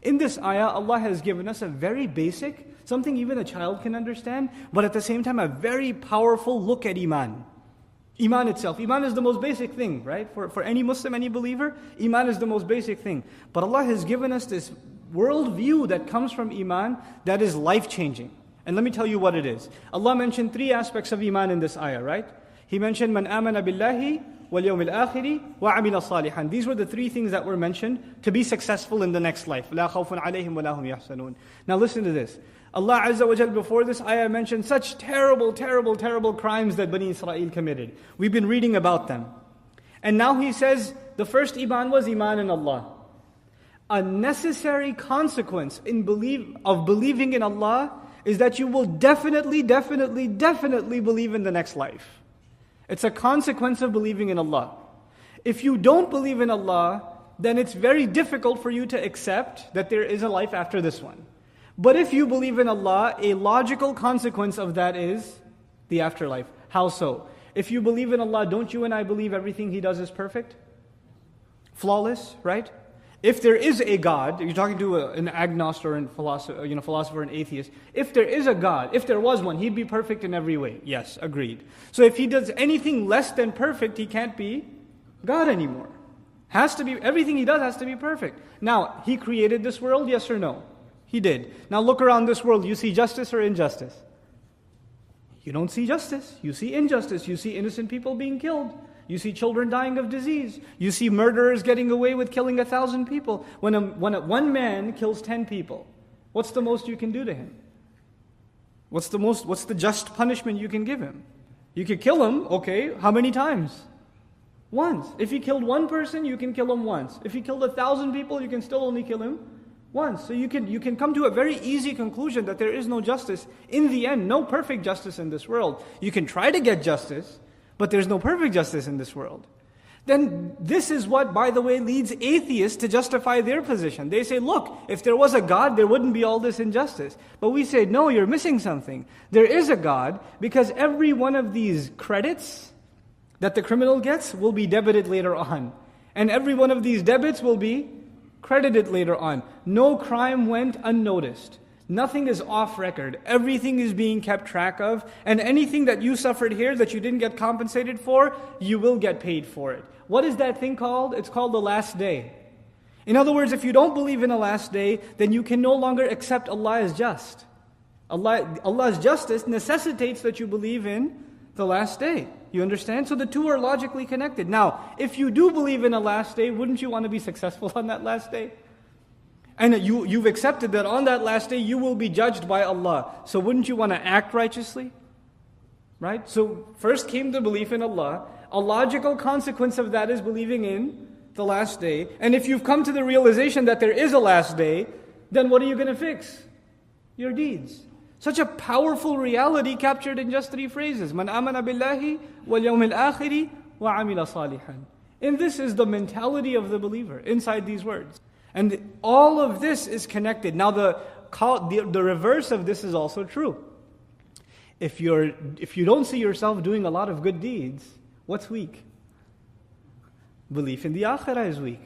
In this ayah, Allah has given us a very basic, something even a child can understand, but at the same time a very powerful look at Iman. Iman itself. Iman is the most basic thing, right? For any Muslim, any believer, Iman is the most basic thing. But Allah has given us this worldview that comes from Iman that is life-changing. And let me tell you what it is. Allah mentioned 3 aspects of Iman in this ayah, right? He mentioned, Man amana billahi wal yawmil akhiri wa amila salihan. These were the 3 things that were mentioned to be successful in the next life. La khawfun alayhim wa la hum yahzanun. Now listen to this. Allah Azza wa Jal before this ayah mentioned such terrible crimes that Bani Israel committed. We've been reading about them. And now He says, the first Iman was Iman in Allah. A necessary consequence of believing in Allah is that you will definitely believe in the next life. It's a consequence of believing in Allah. If you don't believe in Allah, then it's very difficult for you to accept that there is a life after this one. But if you believe in Allah, a logical consequence of that is the afterlife. How so? If you believe in Allah, don't you and I believe everything He does is perfect? Flawless, right? If there is a God, you're talking to an agnostic or a philosopher, an atheist. If there is a God, if there was one, He'd be perfect in every way. Yes, agreed. So if He does anything less than perfect, He can't be God anymore. Everything He does has to be perfect. Now, He created this world, yes or no? He did. Now look around this world, you see justice or injustice? You don't see justice. You see injustice. You see innocent people being killed. You see children dying of disease. You see murderers getting away with killing 1,000 people. When one man kills 10 people, what's the most you can do to him? What's the just punishment you can give him? You could kill him, okay, how many times? Once. If he killed one person, you can kill him once. If he killed 1,000 people, you can still only kill him once. So you can come to a very easy conclusion that there is no justice. In the end, no perfect justice in this world. You can try to get justice, but there's no perfect justice in this world. Then this is what, by the way, leads atheists to justify their position. They say, look, if there was a God, there wouldn't be all this injustice. But we say, no, you're missing something. There is a God, because every one of these credits that the criminal gets will be debited later on. And every one of these debits will be credited later on. No crime went unnoticed. Nothing is off record. Everything is being kept track of. And anything that you suffered here that you didn't get compensated for, you will get paid for it. What is that thing called? It's called the last day. In other words, if you don't believe in a last day, then you can no longer accept Allah as just. Allah's justice necessitates that you believe in the last day. You understand? So the two are logically connected. Now, if you do believe in a last day, wouldn't you want to be successful on that last day? And you've accepted that on that last day you will be judged by Allah. So wouldn't you want to act righteously? Right? So first came the belief in Allah. A logical consequence of that is believing in the last day. And if you've come to the realization that there is a last day, then what are you going to fix? Your deeds. Such a powerful reality captured in just 3 phrases. Man amana billahi wal yawmil akhiri wa amila salihan. And this is the mentality of the believer inside these words. And all of this is connected. Now the reverse of this is also true. If you don't see yourself doing a lot of good deeds, what's weak? Belief in the akhirah is weak.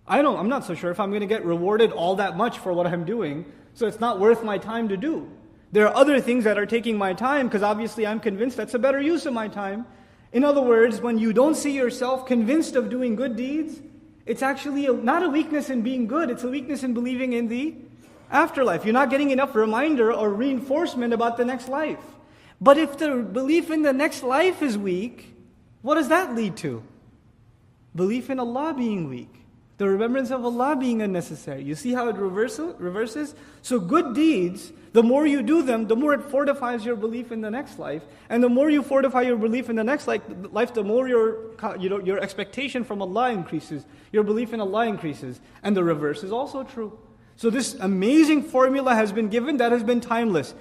I'm not so sure if I'm going to get rewarded all that much for what I'm doing, so it's not worth my time to do. There are other things that are taking my time, because obviously I'm convinced that's a better use of my time. In other words, when you don't see yourself convinced of doing good deeds, it's actually not a weakness in being good, it's a weakness in believing in the afterlife. You're not getting enough reminder or reinforcement about the next life. But if the belief in the next life is weak, what does that lead to? Belief in Allah being weak. The remembrance of Allah being unnecessary. You see how it reverses? So good deeds, the more you do them, the more it fortifies your belief in the next life. And the more you fortify your belief in the next life, the more your expectation from Allah increases. Your belief in Allah increases. And the reverse is also true. So this amazing formula has been given that has been timeless.